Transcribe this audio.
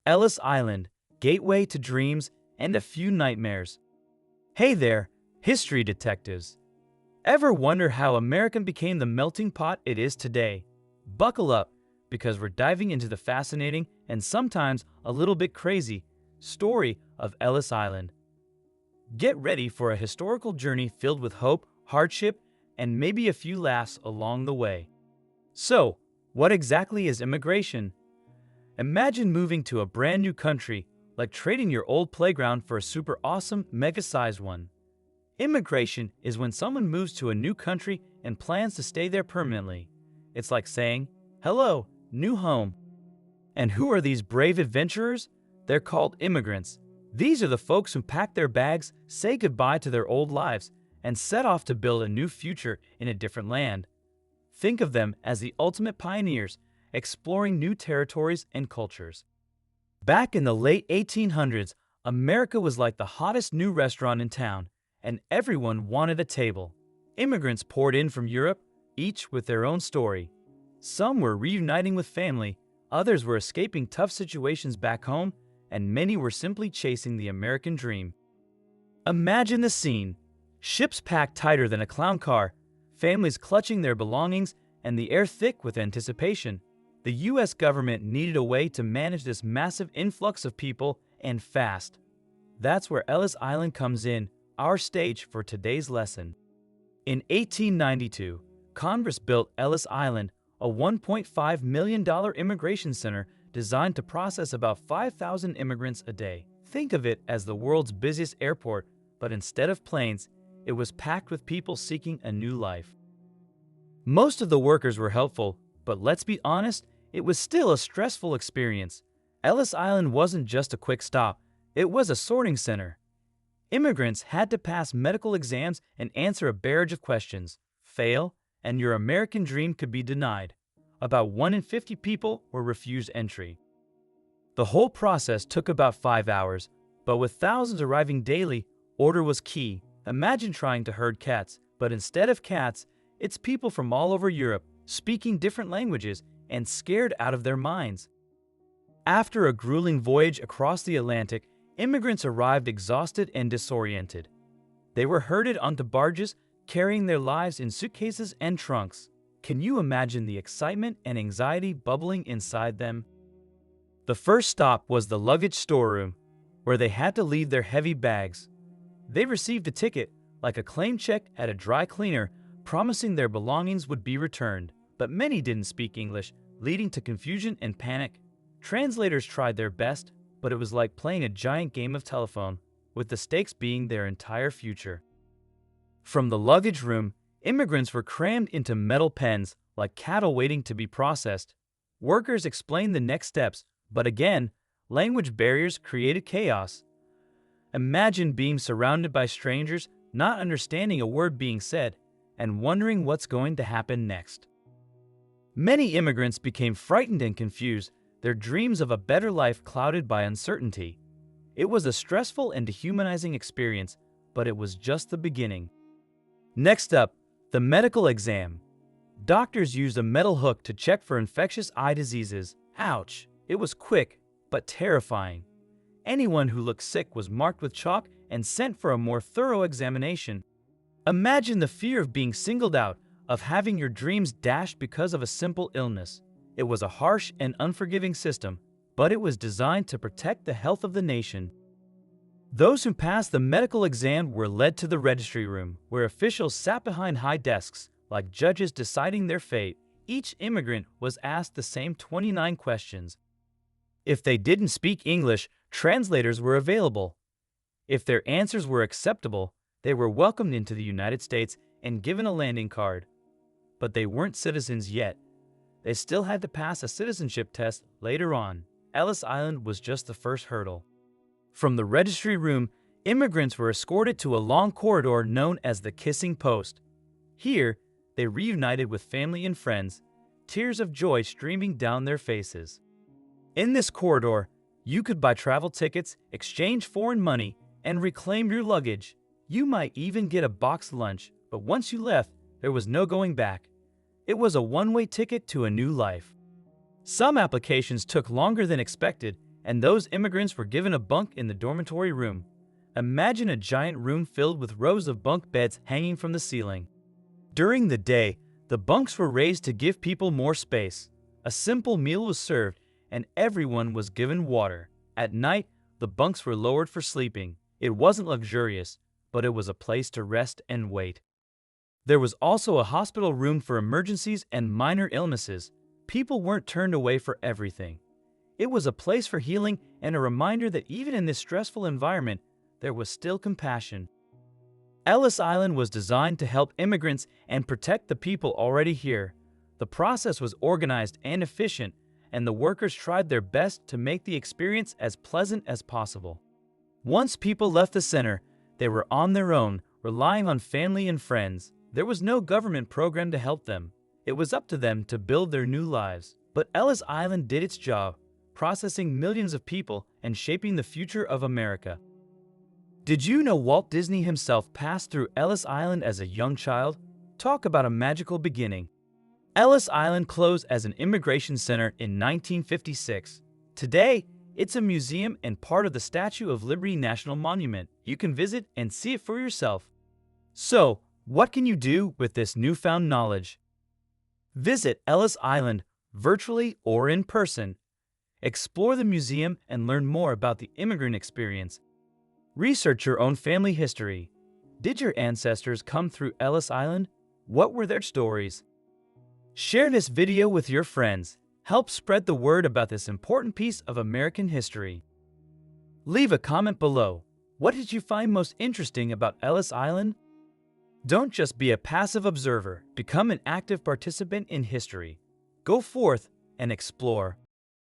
Ellis Island, gateway to dreams and a few nightmares. Hey there, history detectives. Ever wonder how America became the melting pot it is today? Buckle up, because we're diving into the fascinating and sometimes a little bit crazy story of Ellis Island. Get ready for a historical journey filled with hope, hardship, and maybe a few laughs along the way. So, what exactly is immigration? Imagine moving to a brand new country, like trading your old playground for a super awesome, mega-sized one. Immigration is when someone moves to a new country and plans to stay there permanently. It's like saying, "Hello, new home." And who are these brave adventurers? They're called immigrants. These are the folks who pack their bags, say goodbye to their old lives, and set off to build a new future in a different land. Think of them as the ultimate pioneers, exploring new territories and cultures. Back in the late 1800s, America was like the hottest new restaurant in town, and everyone wanted a table. Immigrants poured in from Europe, each with their own story. Some were reuniting with family, others were escaping tough situations back home, and many were simply chasing the American dream. Imagine the scene. Ships packed tighter than a clown car, families clutching their belongings, and the air thick with anticipation. The U.S. government needed a way to manage this massive influx of people, and fast. That's where Ellis Island comes in, our stage for today's lesson. In 1892, Congress built Ellis Island, a $1.5 million immigration center designed to process about 5,000 immigrants a day. Think of it as the world's busiest airport, but instead of planes, it was packed with people seeking a new life. Most of the workers were helpful, but let's be honest, it was still a stressful experience. Ellis Island wasn't just a quick stop, it was a sorting center. Immigrants had to pass medical exams and answer a barrage of questions. Fail, and your American dream could be denied. About 1 in 50 people were refused entry. The whole process took about 5 hours, but with thousands arriving daily, order was key. Imagine trying to herd cats, but instead of cats, it's people from all over Europe, speaking different languages and scared out of their minds. After a grueling voyage across the Atlantic, immigrants arrived exhausted and disoriented. They were herded onto barges, carrying their lives in suitcases and trunks. Can you imagine the excitement and anxiety bubbling inside them? The first stop was the luggage storeroom, where they had to leave their heavy bags. They received a ticket, like a claim check at a dry cleaner, promising their belongings would be returned. But many didn't speak English, leading to confusion and panic. Translators tried their best, but it was like playing a giant game of telephone, with the stakes being their entire future. From the luggage room, immigrants were crammed into metal pens, like cattle waiting to be processed. Workers explained the next steps, but again, language barriers created chaos. Imagine being surrounded by strangers, not understanding a word being said, and wondering what's going to happen next. Many immigrants became frightened and confused, their dreams of a better life clouded by uncertainty. It was a stressful and dehumanizing experience, but it was just the beginning. Next up, the medical exam. Doctors used a metal hook to check for infectious eye diseases. Ouch! It was quick, but terrifying. Anyone who looked sick was marked with chalk and sent for a more thorough examination. Imagine the fear of being singled out, of having your dreams dashed because of a simple illness. It was a harsh and unforgiving system, but it was designed to protect the health of the nation. Those who passed the medical exam were led to the registry room, where officials sat behind high desks, like judges deciding their fate. Each immigrant was asked the same 29 questions. If they didn't speak English, translators were available. If their answers were acceptable, they were welcomed into the United States and given a landing card. But they weren't citizens yet. They still had to pass a citizenship test later on. Ellis Island was just the first hurdle. From the registry room, immigrants were escorted to a long corridor known as the Kissing Post. Here, they reunited with family and friends, tears of joy streaming down their faces. In this corridor, you could buy travel tickets, exchange foreign money, and reclaim your luggage. You might even get a boxed lunch, but once you left, there was no going back. It was a one-way ticket to a new life. Some applications took longer than expected, and those immigrants were given a bunk in the dormitory room. Imagine a giant room filled with rows of bunk beds hanging from the ceiling. During the day, the bunks were raised to give people more space. A simple meal was served, and everyone was given water. At night, the bunks were lowered for sleeping. It wasn't luxurious, but it was a place to rest and wait. There was also a hospital room for emergencies and minor illnesses. People weren't turned away for everything. It was a place for healing and a reminder that even in this stressful environment, there was still compassion. Ellis Island was designed to help immigrants and protect the people already here. The process was organized and efficient, and the workers tried their best to make the experience as pleasant as possible. Once people left the center, they were on their own, relying on family and friends. There was no government program to help them. It was up to them to build their new lives. But Ellis Island did its job, processing millions of people and shaping the future of America. Did you know Walt Disney himself passed through Ellis Island as a young child? Talk about a magical beginning. Ellis Island closed as an immigration center in 1956. Today, it's a museum and part of the Statue of Liberty National Monument. You can visit and see it for yourself. So, what can you do with this newfound knowledge? Visit Ellis Island virtually or in person. Explore the museum and learn more about the immigrant experience. Research your own family history. Did your ancestors come through Ellis Island? What were their stories? Share this video with your friends. Help spread the word about this important piece of American history. Leave a comment below. What did you find most interesting about Ellis Island? Don't just be a passive observer. Become an active participant in history. Go forth and explore.